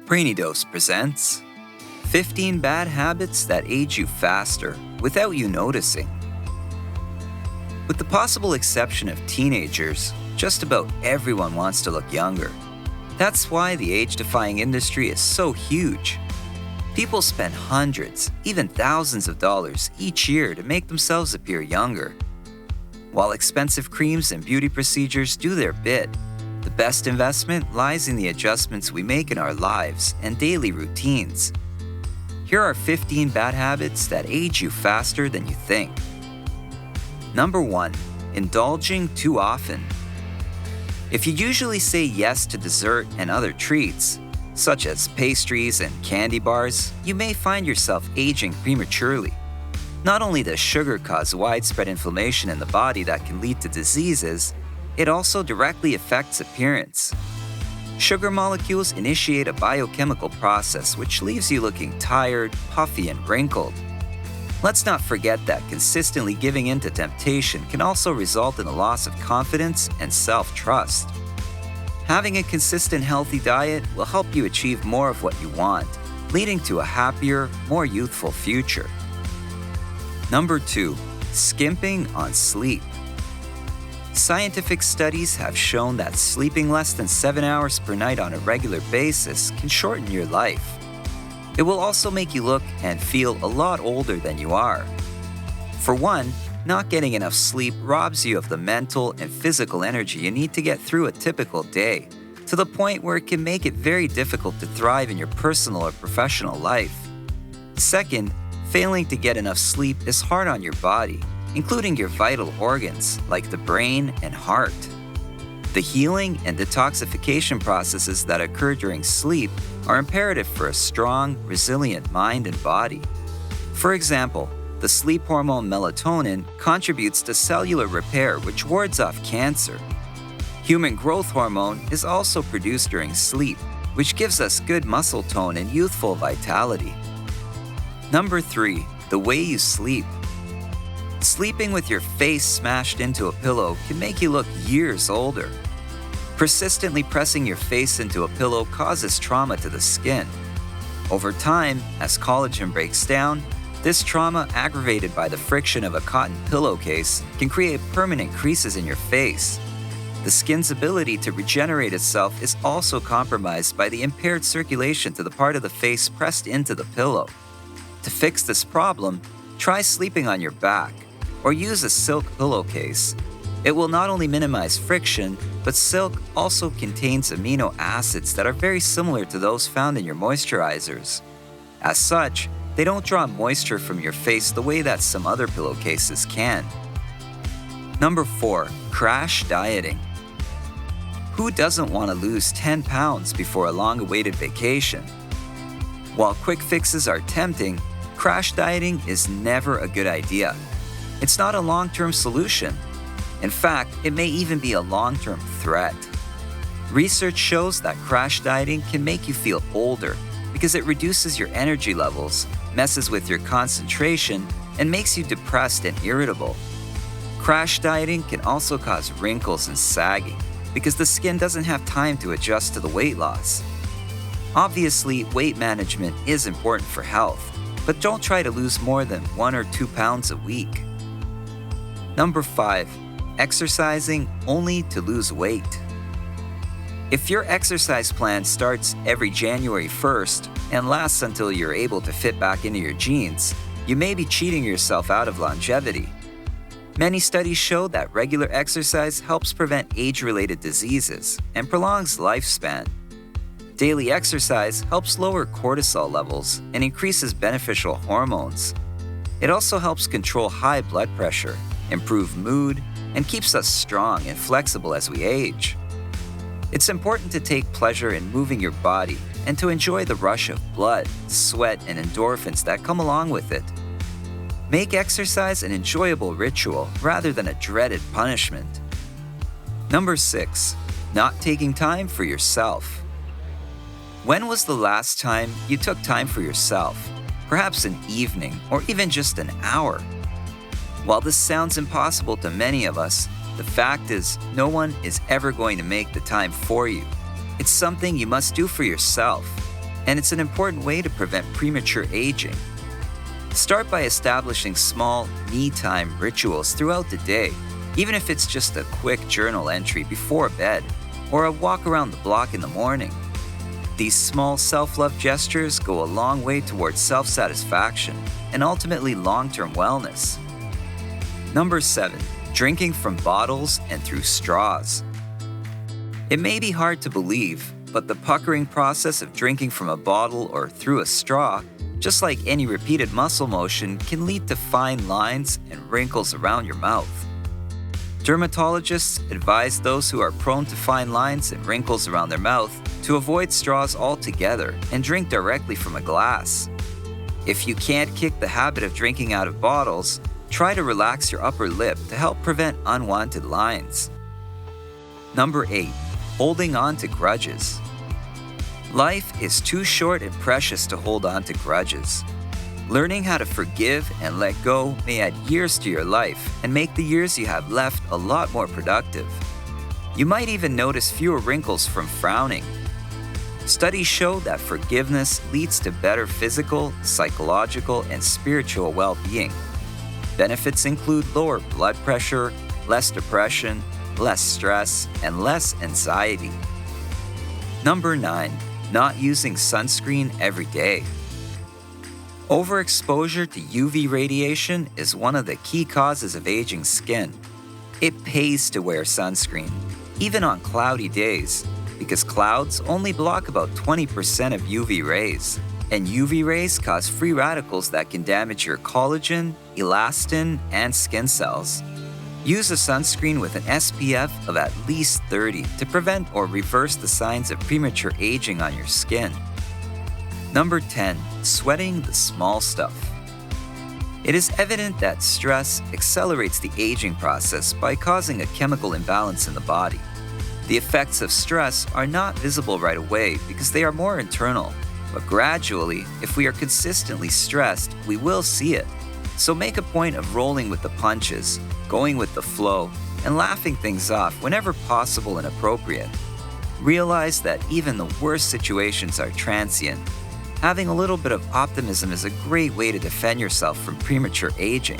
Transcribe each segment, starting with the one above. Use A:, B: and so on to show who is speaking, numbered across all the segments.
A: BRAINY Dose presents 15 Bad Habits That Age You Faster Without You Noticing. With the possible exception of teenagers, just about everyone wants to look younger. That's why the age-defying industry is so huge. People spend hundreds, even thousands of dollars each year to make themselves appear younger. While expensive creams and beauty procedures do their bit, the best investment lies in the adjustments we make in our lives and daily routines. Here are 15 bad habits that age you faster than you think. Number 1. Indulging too often. If you usually say yes to dessert and other treats, such as pastries and candy bars, you may find yourself aging prematurely. Not only does sugar cause widespread inflammation in the body that can lead to diseases, it also directly affects appearance. Sugar molecules initiate a biochemical process which leaves you looking tired, puffy, and wrinkled. Let's not forget that consistently giving in to temptation can also result in a loss of confidence and self-trust. Having a consistent healthy diet will help you achieve more of what you want, leading to a happier, more youthful future. Number 2. Skimping on sleep. Scientific studies have shown that sleeping less than 7 hours per night on a regular basis can shorten your life. It will also make you look and feel a lot older than you are. For one, not getting enough sleep robs you of the mental and physical energy you need to get through a typical day, to the point where it can make it very difficult to thrive in your personal or professional life. Second, failing to get enough sleep is hard on your body, including your vital organs like the brain and heart. The healing and detoxification processes that occur during sleep are imperative for a strong, resilient mind and body. For example, the sleep hormone melatonin contributes to cellular repair, which wards off cancer. Human growth hormone is also produced during sleep, which gives us good muscle tone and youthful vitality. Number 3. The way you sleep. Sleeping with your face smashed into a pillow can make you look years older. Persistently pressing your face into a pillow causes trauma to the skin. Over time, as collagen breaks down, this trauma, aggravated by the friction of a cotton pillowcase, can create permanent creases in your face. The skin's ability to regenerate itself is also compromised by the impaired circulation to the part of the face pressed into the pillow. To fix this problem, try sleeping on your back or use a silk pillowcase. It will not only minimize friction, but silk also contains amino acids that are very similar to those found in your moisturizers. As such, they don't draw moisture from your face the way that some other pillowcases can. Number 4. Crash dieting. Who doesn't want to lose 10 pounds before a long-awaited vacation? While quick fixes are tempting, crash dieting is never a good idea. It's not a long-term solution. In fact, it may even be a long-term threat. Research shows that crash dieting can make you feel older because it reduces your energy levels, messes with your concentration, and makes you depressed and irritable. Crash dieting can also cause wrinkles and sagging because the skin doesn't have time to adjust to the weight loss. Obviously, weight management is important for health, but don't try to lose more than 1 or 2 pounds a week. Number 5. Exercising only to lose weight. If your exercise plan starts every January 1st and lasts until you're able to fit back into your jeans, you may be cheating yourself out of longevity. Many studies show that regular exercise helps prevent age-related diseases and prolongs lifespan. Daily exercise helps lower cortisol levels and increases beneficial hormones. It also helps control high blood pressure, improve mood, and keeps us strong and flexible as we age. It's important to take pleasure in moving your body and to enjoy the rush of blood, sweat, and endorphins that come along with it. Make exercise an enjoyable ritual rather than a dreaded punishment. Number 6. Not taking time for yourself. When was the last time you took time for yourself? Perhaps an evening or even just an hour. While this sounds impossible to many of us, the fact is no one is ever going to make the time for you. It's something you must do for yourself. and it's an important way to prevent premature aging. Start by establishing small, me-time rituals throughout the day, even if it's just a quick journal entry before bed or a walk around the block in the morning. These small self-love gestures go a long way towards self-satisfaction and ultimately long-term wellness. Number 7. Drinking from bottles and through straws. It may be hard to believe, but the puckering process of drinking from a bottle or through a straw, just like any repeated muscle motion, can lead to fine lines and wrinkles around your mouth. Dermatologists advise those who are prone to fine lines and wrinkles around their mouth to avoid straws altogether and drink directly from a glass. If you can't kick the habit of drinking out of bottles, try to relax your upper lip to help prevent unwanted lines. Number 8. Holding on to grudges. Life is too short and precious to hold on to grudges. Learning how to forgive and let go may add years to your life and make the years you have left a lot more productive. You might even notice fewer wrinkles from frowning. Studies show that forgiveness leads to better physical, psychological, and spiritual well-being. Benefits include lower blood pressure, less depression, less stress, and less anxiety. Number 9. Not using sunscreen every day. Overexposure to UV radiation is one of the key causes of aging skin. It pays to wear sunscreen, even on cloudy days, because clouds only block about 20% of UV rays, and UV rays cause free radicals that can damage your collagen, elastin, and skin cells. Use a sunscreen with an SPF of at least 30 to prevent or reverse the signs of premature aging on your skin. Number 10. Sweating the small stuff. It is evident that stress accelerates the aging process by causing a chemical imbalance in the body. The effects of stress are not visible right away because they are more internal, but gradually, if we are consistently stressed, we will see it. So make a point of rolling with the punches, going with the flow, and laughing things off whenever possible and appropriate. Realize that even the worst situations are transient. Having a little bit of optimism is a great way to defend yourself from premature aging.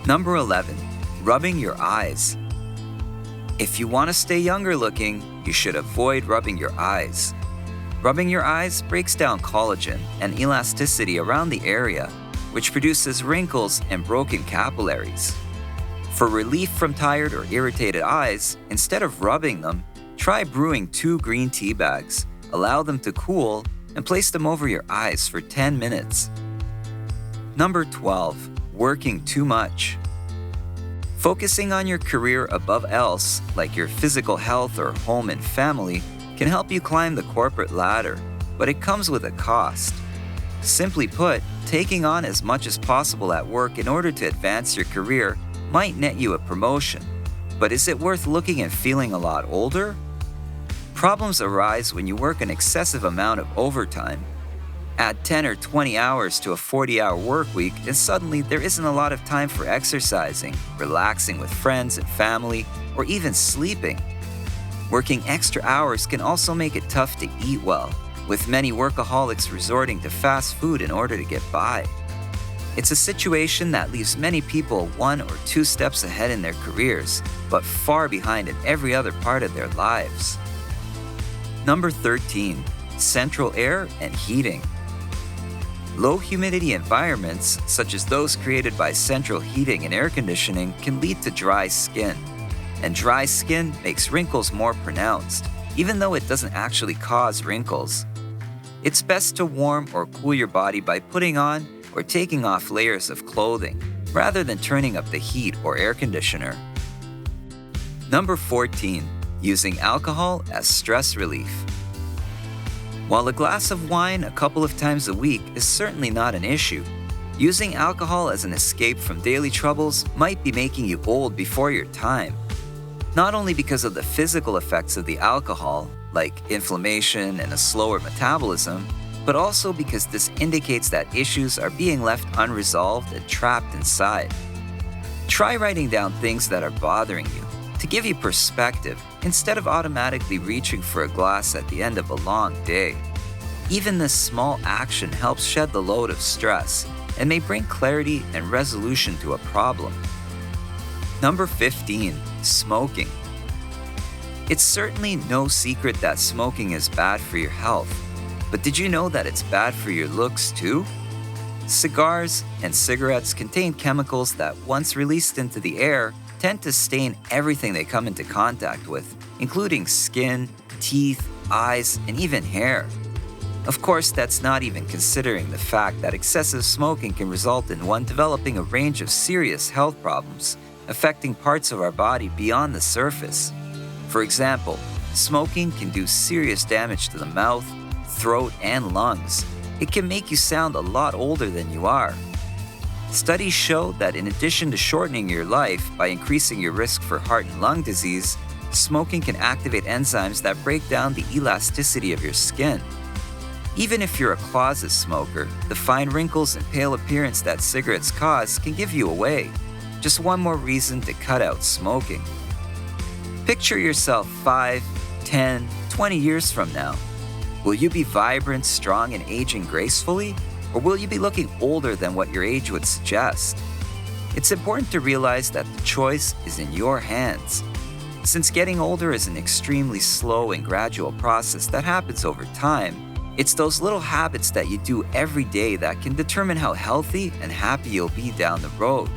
A: Number 11. Rubbing your eyes. If you want to stay younger looking, you should avoid rubbing your eyes. Rubbing your eyes breaks down collagen and elasticity around the area, which produces wrinkles and broken capillaries. For relief from tired or irritated eyes, instead of rubbing them, try brewing 2 green tea bags, allow them to cool, and place them over your eyes for 10 minutes. Number 12. Working too much. Focusing on your career above else, like your physical health or home and family, can help you climb the corporate ladder, but it comes with a cost. Simply put, taking on as much as possible at work in order to advance your career might net you a promotion, but is it worth looking and feeling a lot older? Problems arise when you work an excessive amount of overtime. Add 10 or 20 hours to a 40-hour work week, and suddenly there isn't a lot of time for exercising, relaxing with friends and family, or even sleeping. Working extra hours can also make it tough to eat well, with many workaholics resorting to fast food in order to get by. It's a situation that leaves many people 1 or 2 steps ahead in their careers, but far behind in every other part of their lives. Number 13. Central air and heating. Low humidity environments, such as those created by central heating and air conditioning, can lead to dry skin. And dry skin makes wrinkles more pronounced, even though it doesn't actually cause wrinkles. It's best to warm or cool your body by putting on or taking off layers of clothing, rather than turning up the heat or air conditioner. Number 14. Using alcohol as stress relief. While a glass of wine a couple of times a week is certainly not an issue, using alcohol as an escape from daily troubles might be making you old before your time. Not only because of the physical effects of the alcohol, like inflammation and a slower metabolism, but also because this indicates that issues are being left unresolved and trapped inside. Try writing down things that are bothering you to give you perspective instead of automatically reaching for a glass at the end of a long day. Even this small action helps shed the load of stress and may bring clarity and resolution to a problem. Number 15, smoking. It's certainly no secret that smoking is bad for your health, but did you know that it's bad for your looks too? Cigars and cigarettes contain chemicals that, once released into the air, tend to stain everything they come into contact with, including skin, teeth, eyes, and even hair. Of course, that's not even considering the fact that excessive smoking can result in one developing a range of serious health problems, affecting parts of our body beyond the surface. For example, smoking can do serious damage to the mouth, throat, and lungs. It can make you sound a lot older than you are. Studies show that in addition to shortening your life by increasing your risk for heart and lung disease, smoking can activate enzymes that break down the elasticity of your skin. Even if you're a closet smoker, the fine wrinkles and pale appearance that cigarettes cause can give you away. Just one more reason to cut out smoking. Picture yourself 5, 10, 20 years from now. Will you be vibrant, strong, and aging gracefully? Or will you be looking older than what your age would suggest? It's important to realize that the choice is in your hands. Since getting older is an extremely slow and gradual process that happens over time, it's those little habits that you do every day that can determine how healthy and happy you'll be down the road.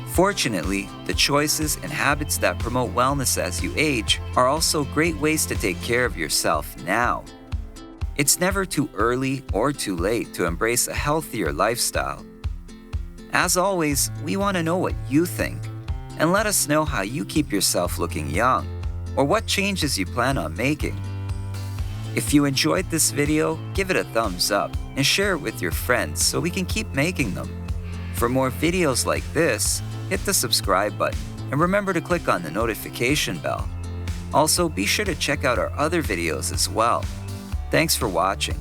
A: Fortunately, the choices and habits that promote wellness as you age are also great ways to take care of yourself now. It's never too early or too late to embrace a healthier lifestyle. As always, we want to know what you think, and let us know how you keep yourself looking young, or what changes you plan on making. If you enjoyed this video, give it a thumbs up and share it with your friends so we can keep making them. For more videos like this, hit the subscribe button and remember to click on the notification bell. Also, be sure to check out our other videos as well. Thanks for watching.